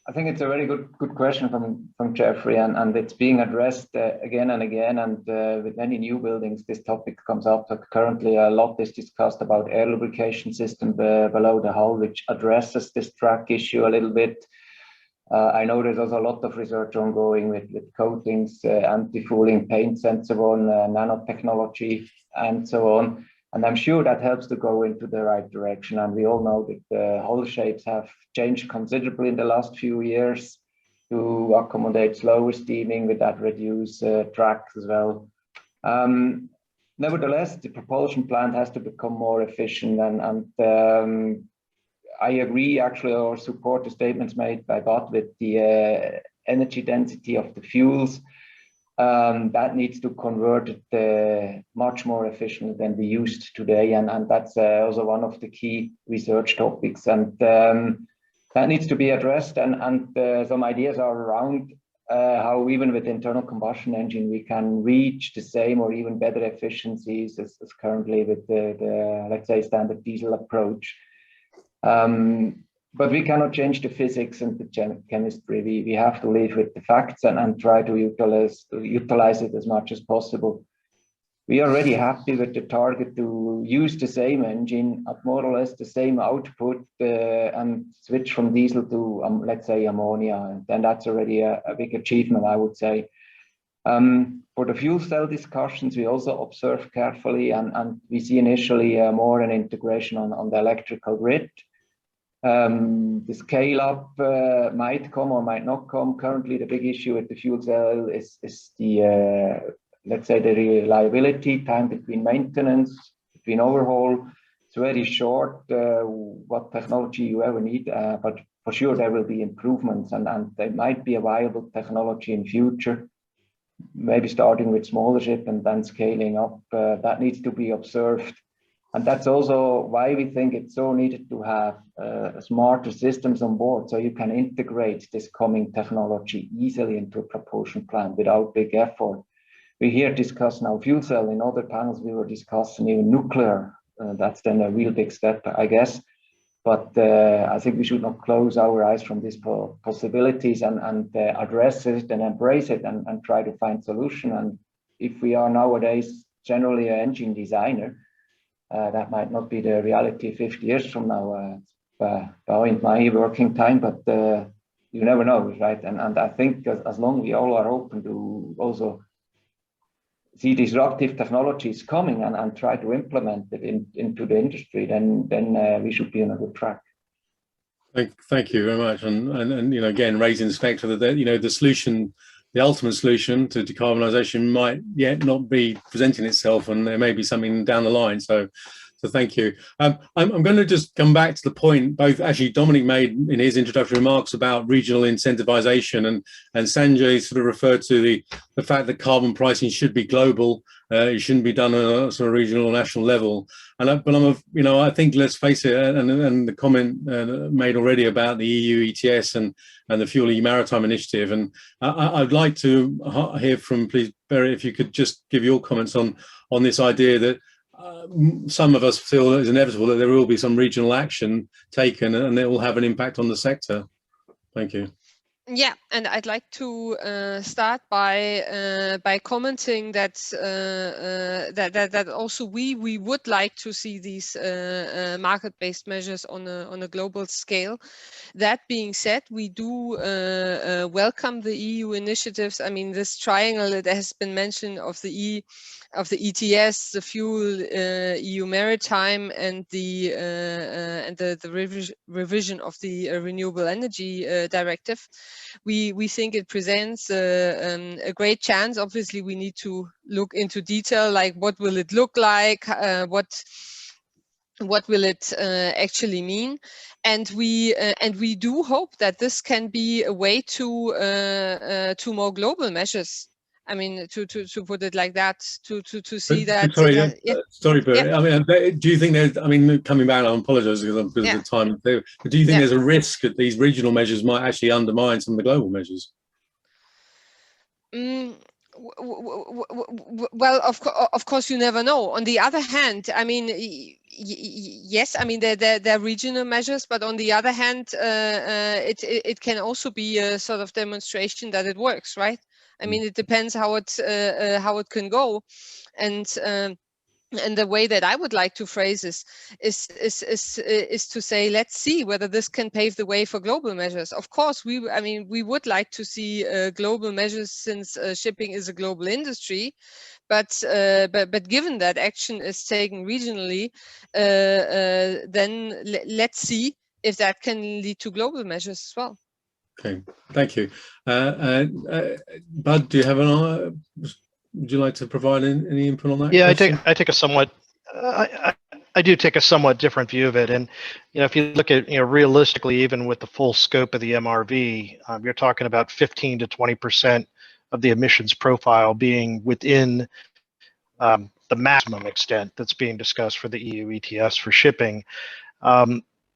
I think it's a very good question from Jeffrey, and it's being addressed again and again, and with many new buildings this topic comes up. So currently a lot is discussed about air lubrication system below the hull, which addresses this drag issue a little bit. I know there's also a lot of research ongoing with coatings, anti-fouling paints and so on, nanotechnology and so on. And I'm sure that helps to go into the right direction. And we all know that the hull shapes have changed considerably in the last few years to accommodate slower steaming, with that reduce drag as well. Nevertheless, the propulsion plant has to become more efficient, and I agree actually, or support the statements made by Bud with the energy density of the fuels. That needs to convert it much more efficiently than we used today, and that's also one of the key research topics, and that needs to be addressed, and some ideas are around how even with internal combustion engine we can reach the same or even better efficiencies as currently with the let's say standard diesel approach. But we cannot change the physics and the chemistry. We have to live with the facts and try to utilize it as much as possible. We are already happy with the target to use the same engine at more or less the same output and switch from diesel to, let's say, ammonia. And that's already a big achievement, I would say. For the fuel cell discussions, we also observe carefully and we see initially more an integration on the electrical grid. The scale up might come or might not come. Currently, the big issue with the fuel cell is the let's say the reliability time between maintenance, between overhaul. It's very short, what technology you ever need, but for sure there will be improvements and there might be a viable technology in future, maybe starting with smaller ship and then scaling up. That needs to be observed. And that's also why we think it's so needed to have smarter systems on board, so you can integrate this coming technology easily into a propulsion plant without big effort. We here discuss now fuel cell. In other panels, we were discussing even nuclear. That's then a real big step, I guess. But I think we should not close our eyes from these possibilities and address it and embrace it and try to find solution. And if we are nowadays generally an engine designer, that might not be the reality 50 years from now, in my working time, but you never know, right? And I think as long as we all are open to also see disruptive technologies coming and try to implement it into the industry, then we should be on a good track. Thank you very much. And you know, again, raising the spectre that you know the solution, the ultimate solution to decarbonisation might yet not be presenting itself, and there may be something down the line. So thank you. I'm going to just come back to the point both actually Dominic made in his introductory remarks about regional incentivization, and Sanjay sort of referred to the fact that carbon pricing should be global. It shouldn't be done on a sort of regional or national level. But you know, I think let's face it, and the comment made already about the EU ETS and the Fuel EU Maritime Initiative, and I'd like to hear from, please, Barry, if you could just give your comments on this idea that some of us feel that it's inevitable that there will be some regional action taken and it will have an impact on the sector. Thank you. Yeah, and I'd like to start by commenting that that also we would like to see these market-based measures on a global scale. That being said, we do welcome the EU initiatives. I mean, this triangle that has been mentioned of the ETS, the Fuel EU Maritime, and the revision of the Renewable Energy Directive. We think it presents a great chance. Obviously, we need to look into detail, like what will it look like, what will it actually mean, and we do hope that this can be a way to more global measures. I mean, to put it like that, to see that. Sorry, Barry. Yeah. I mean, do you think there's? I mean, coming back, I apologise because of the time. But do you think there's a risk that these regional measures might actually undermine some of the global measures? Well, of course, you never know. On the other hand, I mean, yes, I mean they're regional measures, but on the other hand, it can also be a sort of demonstration that it works, right? I mean, it depends how it can go, and the way that I would like to phrase this is to say, let's see whether this can pave the way for global measures. Of course, we would like to see global measures, since shipping is a global industry, but given that action is taken regionally, then let's see if that can lead to global measures as well. Okay, thank you. Bud, do you have would you like to provide any input on that? Yeah, question? I take a somewhat I do take a somewhat different view of it. And if you look at realistically, even with the full scope of the MRV, you're talking about 15 to 20% of the emissions profile being within the maximum extent that's being discussed for the EU ETS for shipping.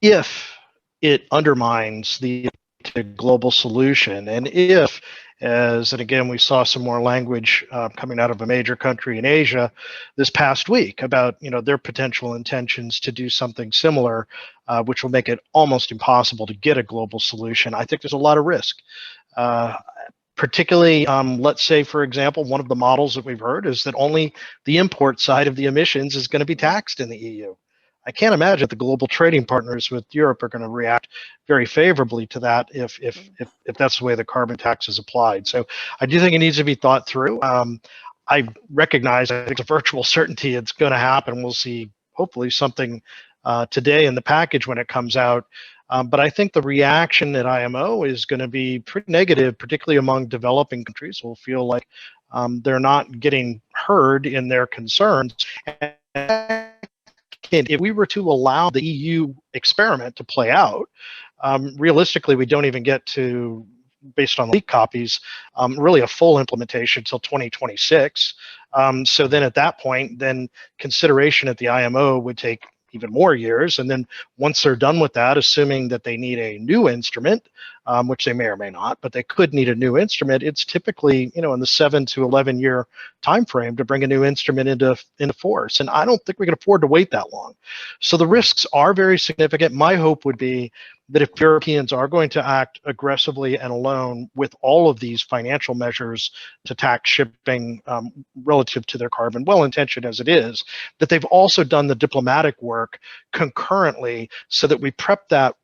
If it undermines the to a global solution. And if, and again, we saw some more language coming out of a major country in Asia this past week about, their potential intentions to do something similar, which will make it almost impossible to get a global solution. I think there's a lot of risk. Particularly, let's say, for example, one of the models that we've heard is that only the import side of the emissions is going to be taxed in the EU. I can't imagine the global trading partners with Europe are going to react very favorably to that if that's the way the carbon tax is applied. So I do think it needs to be thought through. I recognize, I think it's a virtual certainty it's going to happen. We'll see hopefully something today in the package when it comes out. But I think the reaction at IMO is going to be pretty negative, particularly among developing countries who will feel like they're not getting heard in their concerns. And if we were to allow the EU experiment to play out, realistically, we don't even get to, based on leak copies, really a full implementation until 2026. So then at that point, then consideration at the IMO would take even more years. And then once they're done with that, assuming that they need a new instrument, which they may or may not, but they could need a new instrument, it's typically, in the 7 to 11 year time frame to bring a new instrument into force. And I don't think we can afford to wait that long. So the risks are very significant. My hope would be that if Europeans are going to act aggressively and alone with all of these financial measures to tax shipping relative to their carbon, well-intentioned as it is, that they've also done the diplomatic work concurrently so that we prep that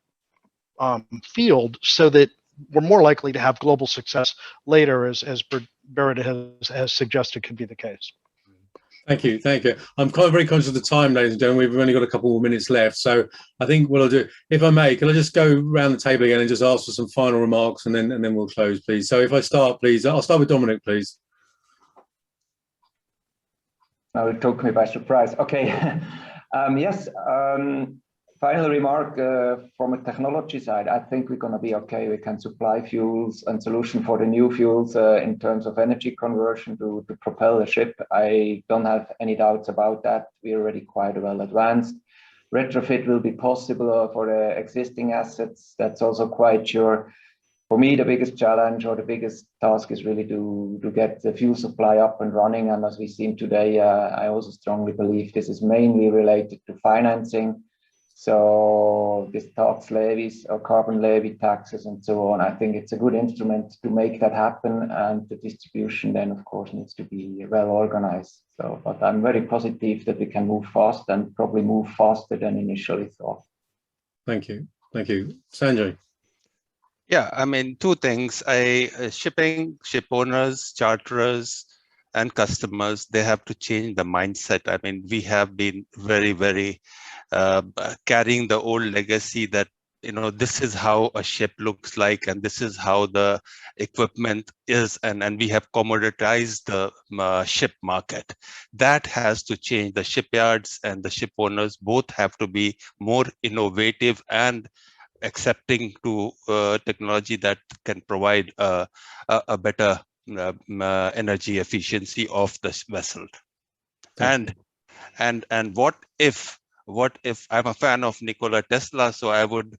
field so that we're more likely to have global success later, as Berit has suggested could be the case. Thank you. I'm very conscious of the time, ladies and gentlemen. We've only got a couple more minutes left. So I think what I'll do, if I may, can I just go around the table again and just ask for some final remarks and then we'll close, please. So if I start, please, I'll start with Dominic, please. Now it took me by surprise. Okay. Yes. Final remark from a technology side, I think we're going to be okay. We can supply fuels and solution for the new fuels in terms of energy conversion to propel a ship. I don't have any doubts about that. We're already quite well advanced. Retrofit will be possible for the existing assets. That's also quite sure. For me, the biggest challenge or the biggest task is really to get the fuel supply up and running. And as we've seen today, I also strongly believe this is mainly related to financing. So this tax levies or carbon levy taxes and so on, I think it's a good instrument to make that happen. And the distribution then, of course, needs to be well organized. So, but I'm very positive that we can move fast and probably move faster than initially thought. Thank you. Sanjay. Yeah, I mean, two things. Shipping, ship owners, charterers, and customers, they have to change the mindset. I mean, we have been very, very carrying the old legacy that, this is how a ship looks like, and this is how the equipment is, and we have commoditized the ship market. That has to change. The shipyards and the ship owners both have to be more innovative and accepting to technology that can provide a better energy efficiency of this vessel. And what if I'm a fan of Nikola Tesla, so I would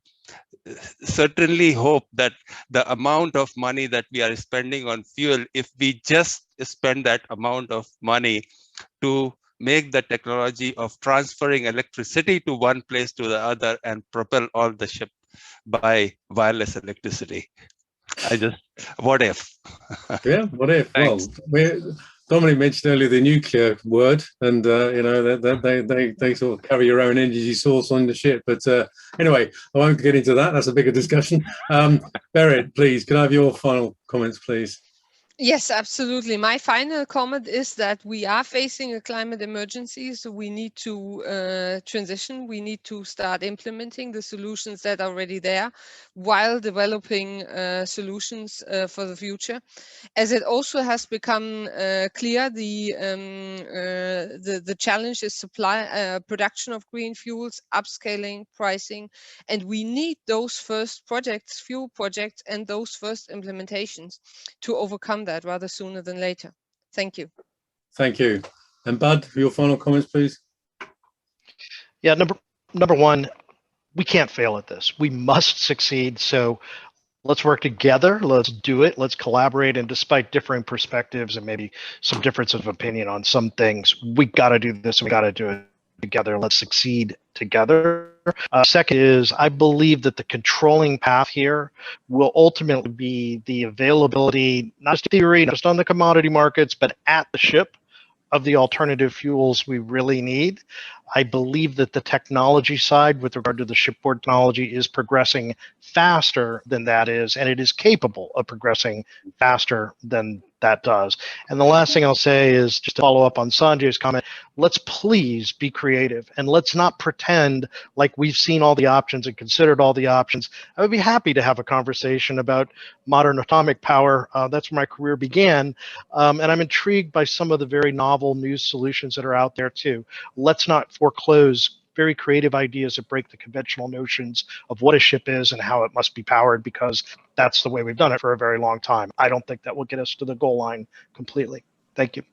certainly hope that the amount of money that we are spending on fuel, if we just spend that amount of money to make the technology of transferring electricity to one place to the other and propel all the ship by wireless electricity. What if? Yeah, what if? Well, Dominic mentioned earlier the nuclear word, and they sort of carry your own energy source on the ship. But anyway, I won't get into that. That's a bigger discussion. Berit, please, can I have your final comments, please? Yes, absolutely. My final comment is that we are facing a climate emergency, so we need to transition. We need to start implementing the solutions that are already there while developing solutions for the future. As it also has become clear, the challenge is supply, production of green fuels, upscaling, pricing, and we need those first projects, fuel projects, and those first implementations to overcome that rather sooner than later. Thank you. Thank you. And Bud, your final comments, please. Yeah, number one, we can't fail at this. We must succeed. So Let's work together. Let's do it. Let's collaborate. And despite differing perspectives and maybe some difference of opinion on some things, we got to do this. We got to do it together. Let's succeed together. Second is, I believe that the controlling path here will ultimately be the availability, not just theory, not just on the commodity markets, but at the ship of the alternative fuels we really need. I believe that the technology side with regard to the shipboard technology is progressing faster than that is, and it is capable of progressing faster than that does. And the last thing I'll say is just to follow up on Sanjay's comment, let's please be creative and let's not pretend like we've seen all the options and considered all the options. I would be happy to have a conversation about modern atomic power. That's where my career began. And I'm intrigued by some of the very novel new solutions that are out there too. Let's not foreclose very creative ideas that break the conventional notions of what a ship is and how it must be powered, because that's the way we've done it for a very long time. I don't think that will get us to the goal line completely. Thank you.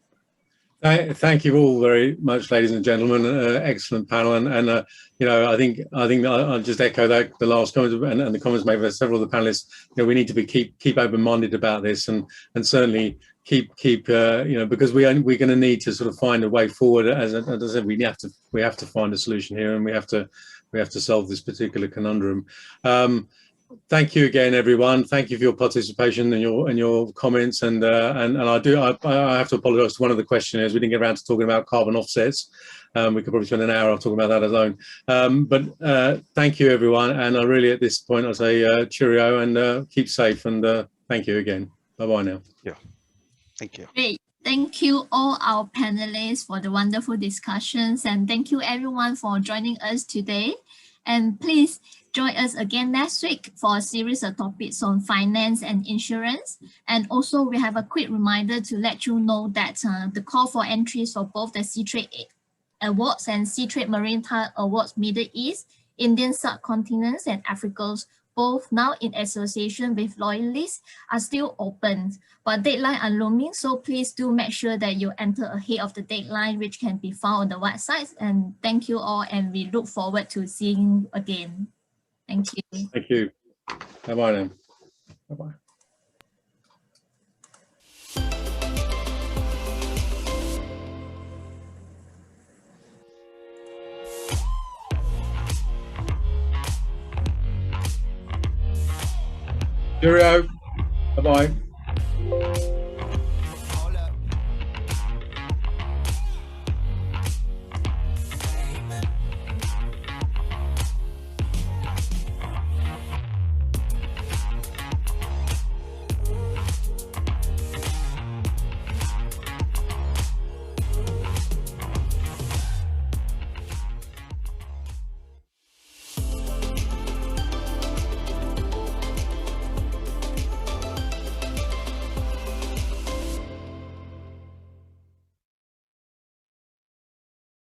Thank you all very much, ladies and gentlemen. Excellent panel, and you know, I think I'll just echo that the last comments and the comments made by several of the panelists. You know, we need to be keep open-minded about this, and certainly keep you know, because we're going to need to sort of find a way forward. As I said, we have to find a solution here, and we have to solve this particular conundrum. Thank you again, everyone. Thank you for your participation and your comments. And I have to apologise to one of the questioners. We didn't get around to talking about carbon offsets. We could probably spend an hour talking about that alone. But thank you, everyone. And I really, at this point, I say cheerio and keep safe. And thank you again. Bye-bye now. Yeah. Thank you. Great. Thank you all our panelists for the wonderful discussions, and thank you everyone for joining us today. And please join us again next week for a series of topics on finance and insurance. And also we have a quick reminder to let you know that the call for entries for both the Sea-Trade Awards and Sea-Trade Maritime Awards Middle East, Indian subcontinents and Africa's, both now in association with loyalists, are still open, but deadline are looming, so please do make sure that you enter ahead of the deadline, which can be found on the website. And thank you all, and we look forward to seeing you again. Thank you. Thank you. Bye-bye now. Bye-bye. Cheerio. Bye-bye.